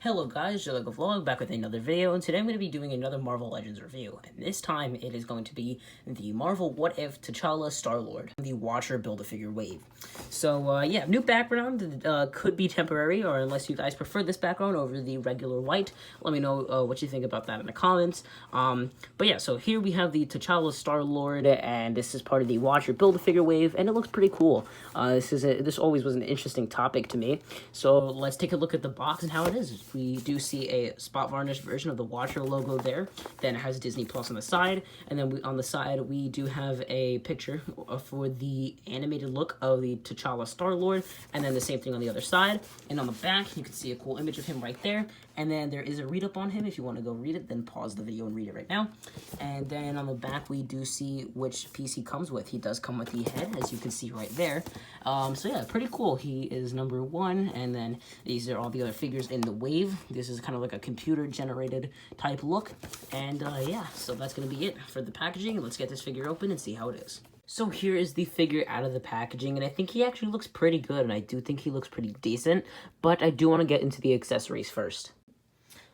Hello guys, just like a vlog back with another video, and today I'm going to be doing another Marvel Legends review, and this time it is going to be the Marvel What If T'Challa Star-Lord, the Watcher Build-A-Figure wave. So yeah, new background, could be temporary, or unless you guys prefer this background over the regular white, let me know what you think about that in the comments. But yeah, so here we have the T'Challa Star-Lord, and this is part of the Watcher Build-A-Figure wave, and it looks pretty cool. This always was an interesting topic to me, so let's take a look at the box and how it is. We do see a spot varnished version of the Watcher logo there. Then it has Disney Plus on the side, and then on the side we do have a picture for the animated look of the T'Challa Star-Lord, and then the same thing on the other side. And on the back you can see a cool image of him right there, and then there is a read up on him. If you want to go read it, then pause the video and read it right now. And then on the back we do see which piece he comes with. He does come with the head, as you can see right there. So yeah, pretty cool. He is number 1, and then these are all the other figures in the wave. This is kind of like a computer generated type look, and yeah, so that's gonna be it for the packaging. Let's get this figure open and see how it is. So here is the figure out of the packaging, and I think he actually looks pretty good, and I do think he looks pretty decent, but I do want to get into the accessories first.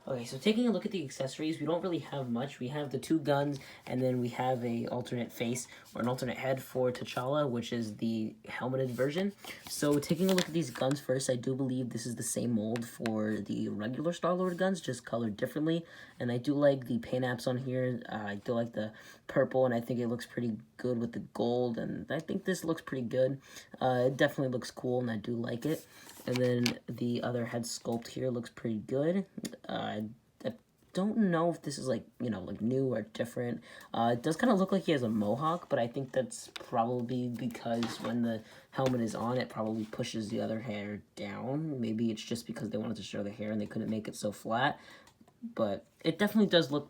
Okay, so taking a look at the accessories, we don't really have much. We have the 2 guns, and then we have a alternate face or an alternate head for T'Challa, which is the helmeted version. So taking a look at these guns first, I do believe this is the same mold for the regular Star-Lord guns, just colored differently. And I do like the paint apps on here. I do like the purple, and I think it looks pretty good with the gold, and I think this looks pretty good. It definitely looks cool, and I do like it. And then the other head sculpt here looks pretty good. I don't know if this is like, like new or different. It does kind of look like he has a mohawk, but I think that's probably because when the helmet is on, it probably pushes the other hair down. Maybe it's just because they wanted to show the hair and they couldn't make it so flat. But it definitely does look,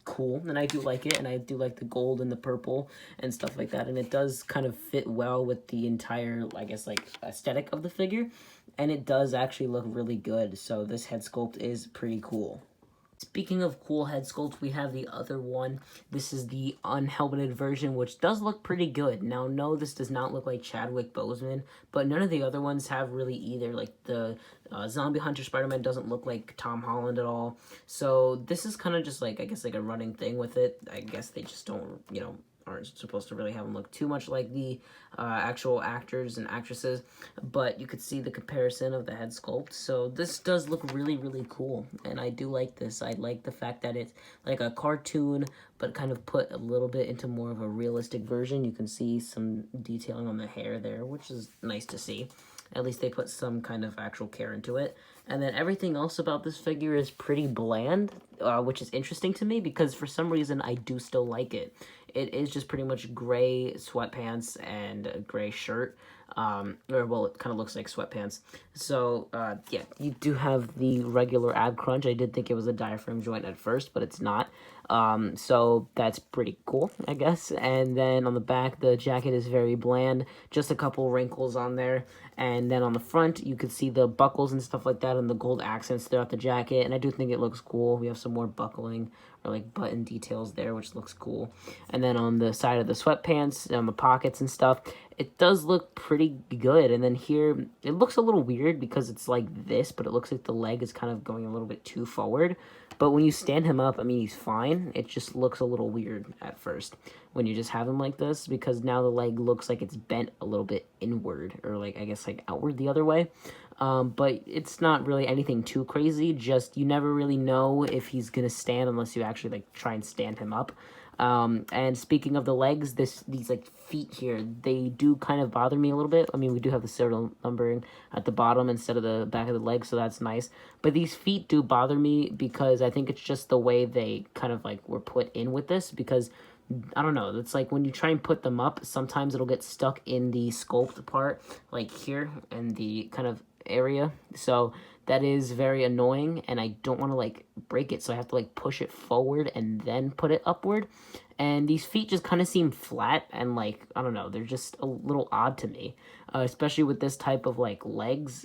cool, and I do like it, and I do like the gold and the purple and stuff like that, and it does kind of fit well with the entire, I guess, like, aesthetic of the figure, and it does actually look really good, so this head sculpt is pretty cool. Speaking of cool head sculpt, we have the other one. This is the unhelmeted version, which does look pretty good. Now, no, this does not look like Chadwick Boseman, but none of the other ones have really either. Like, the Zombie Hunter Spider-Man doesn't look like Tom Holland at all. So, this is kind of just, like, I guess, like a running thing with it. I guess they just don't, aren't supposed to really have them look too much like the actual actors and actresses, but you could see the comparison of the head sculpt. So this does look really, really cool, and I do like this. I like the fact that it's like a cartoon, but kind of put a little bit into more of a realistic version. You can see some detailing on the hair there, which is nice to see. At least they put some kind of actual care into it. And then everything else about this figure is pretty bland, which is interesting to me because for some reason I do still like it. It is just pretty much gray sweatpants and a gray shirt. Well, it kind of looks like sweatpants. So, yeah, you do have the regular ab crunch. I did think it was a diaphragm joint at first, but it's not. So that's pretty cool, I guess. And then on the back, the jacket is very bland, just a couple wrinkles on there. And then on the front, you could see the buckles and stuff like that and the gold accents throughout the jacket. And I do think it looks cool. We have some more buckling or like button details there, which looks cool. And then on the side of the sweatpants, on the pockets and stuff, it does look pretty good. And then here, it looks a little weird because it's like this, but it looks like the leg is kind of going a little bit too forward. But when you stand him up, I mean, he's fine. It just looks a little weird at first when you just have him like this, because now the leg looks like it's bent a little bit inward, or like, I guess, like outward the other way. But it's not really anything too crazy. Just, you never really know if he's gonna stand unless you actually like try and stand him up. And speaking of the legs, these like feet here, they do kind of bother me a little bit. I mean, we do have the serial numbering at the bottom instead of the back of the leg, so that's nice. But these feet do bother me because I think it's just the way they kind of like were put in with this, because I don't know, it's like when you try and put them up, sometimes it'll get stuck in the sculpt part, like here, and the kind of area. So that is very annoying, and I don't want to like break it, so I have to like push it forward and then put it upward. And these feet just kind of seem flat, and like, I don't know, they're just a little odd to me, especially with this type of like legs.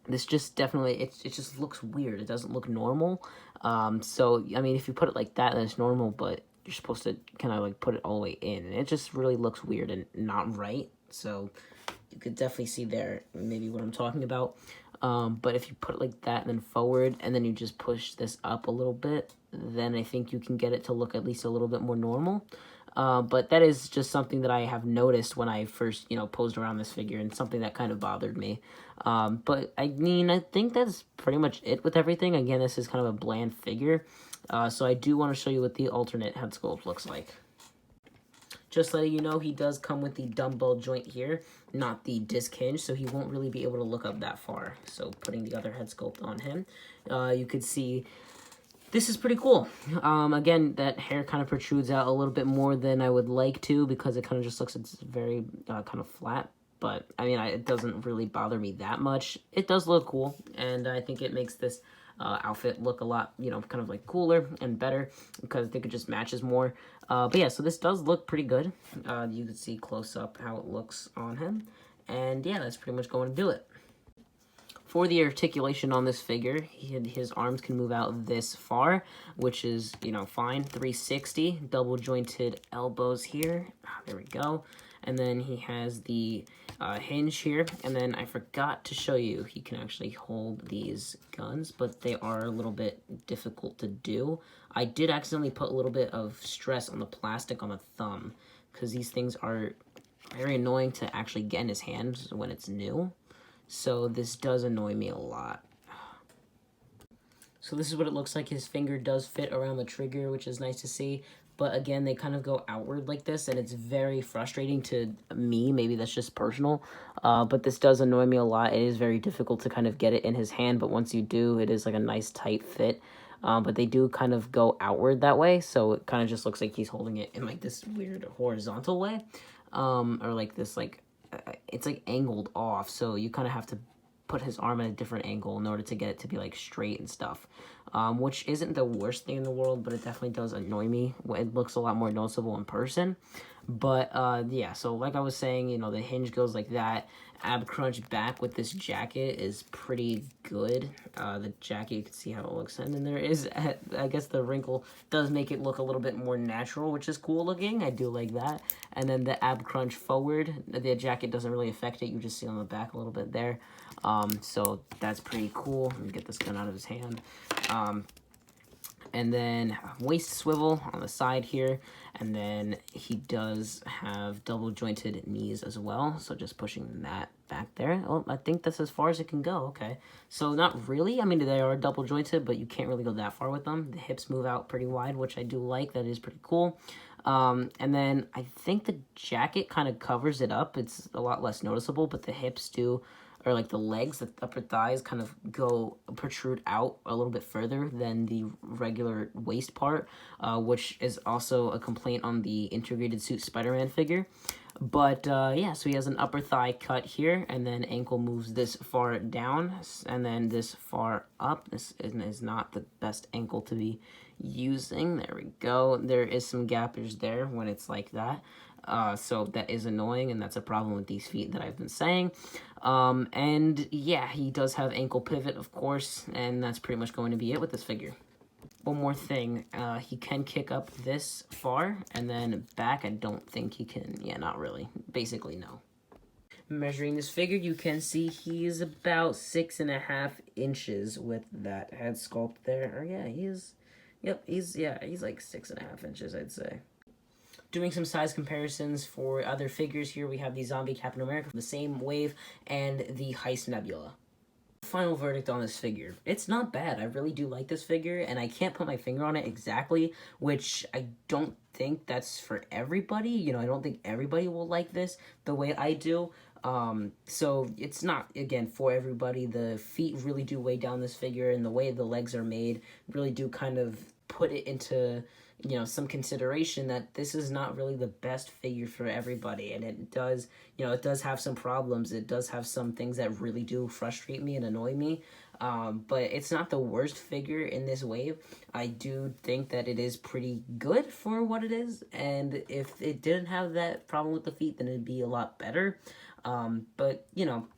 This just definitely, it just looks weird. It doesn't look normal. So I mean, if you put it like that, then it's normal, but you're supposed to kind of like put it all the way in, and it just really looks weird and not right. So you could definitely see there maybe what I'm talking about. But if you put it like that and then forward, and then you just push this up a little bit, then I think you can get it to look at least a little bit more normal. But that is just something that I have noticed when I first, posed around this figure, and something that kind of bothered me. But I mean, I think that's pretty much it with everything. Again, this is kind of a bland figure. So I do want to show you what the alternate head sculpt looks like. Just letting you know, he does come with the dumbbell joint here, not the disc hinge, so he won't really be able to look up that far. So putting the other head sculpt on him, you could see this is pretty cool. Again, that hair kind of protrudes out a little bit more than I would like to, because it kind of just looks, it's very kind of flat. But, I mean, it doesn't really bother me that much. It does look cool, and I think it makes this outfit look a lot, kind of like cooler and better, because I think it just matches more. But yeah, so this does look pretty good. You can see close up how it looks on him. And yeah, that's pretty much going to do it. For the articulation on this figure, his arms can move out this far, which is, fine. 360, double jointed elbows here. There we go. And then he has the hinge here. And then I forgot to show you, he can actually hold these guns, but they are a little bit difficult to do. I did accidentally put a little bit of stress on the plastic on the thumb, because these things are very annoying to actually get in his hands when it's new. So this does annoy me a lot. So this is what it looks like. His finger does fit around the trigger, which is nice to see. But again, they kind of go outward like this, and it's very frustrating to me. Maybe that's just personal. But this does annoy me a lot. It is very difficult to kind of get it in his hand, but once you do, it is like a nice tight fit. But they do kind of go outward that way, so it kind of just looks like he's holding it in like this weird horizontal way. Or like this, like, it's like angled off, so you kind of have to put his arm at a different angle in order to get it to be like straight and stuff, which isn't the worst thing in the world, but it definitely does annoy me. It looks a lot more noticeable in person. But yeah, so like I was saying, the hinge goes like that. Ab crunch back with this jacket is pretty good. The jacket, you can see how it looks, and then there is, I guess the wrinkle does make it look a little bit more natural, which is cool looking. I do like that. And then the ab crunch forward, the jacket doesn't really affect it. You just see on the back a little bit there. So that's pretty cool. Let me get this gun out of his hand. And then waist swivel on the side here, and then he does have double jointed knees as well, so just pushing that back there. Oh, I think that's as far as it can go. Okay, so not really. I mean, they are double jointed, but you can't really go that far with them. The hips move out pretty wide, which I do like. That is pretty cool. And then I think the jacket kind of covers it up. It's a lot less noticeable, but the hips do, or like the legs, the upper thighs kind of protrude out a little bit further than the regular waist part, which is also a complaint on the integrated suit Spider-Man figure. But yeah, so he has an upper thigh cut here, and then ankle moves this far down, and then this far up. This is not the best ankle to be using. There we go. There is some gappage there when it's like that. So that is annoying, and that's a problem with these feet that I've been saying. And yeah, he does have ankle pivot, of course, and that's pretty much going to be it with this figure. One more thing, he can kick up this far, and then back, I don't think he can. Yeah, not really. Basically, no. Measuring this figure, you can see he's about 6.5 inches with that head sculpt there. Or yeah, he's like 6.5 inches, I'd say. Doing some size comparisons for other figures here, we have the Zombie Captain America, the same wave, and the Heist Nebula. Final verdict on this figure. It's not bad. I really do like this figure, and I can't put my finger on it exactly, which I don't think that's for everybody. I don't think everybody will like this the way I do. So it's not, again, for everybody. The feet really do weigh down this figure, and the way the legs are made really do kind of put it into some consideration that this is not really the best figure for everybody, and it does, it does have some problems. It does have some things that really do frustrate me and annoy me, but it's not the worst figure in this wave. I do think that it is pretty good for what it is, and if it didn't have that problem with the feet, then it'd be a lot better. But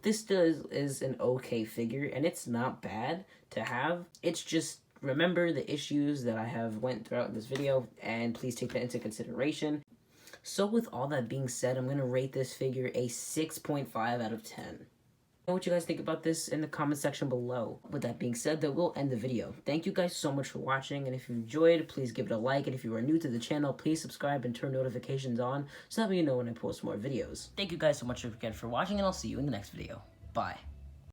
this is an okay figure, and it's not bad to have. It's just, remember the issues that I have went throughout this video, and please take that into consideration. So with all that being said, I'm going to rate this figure a 6.5 out of 10. what you guys think about this in the comment section below. With that being said, that will end the video. Thank you guys so much for watching, and if you enjoyed, please give it a like, and if you are new to the channel, please subscribe and turn notifications on so that way you know when I post more videos. Thank you guys so much again for watching, and I'll see you in the next video. Bye.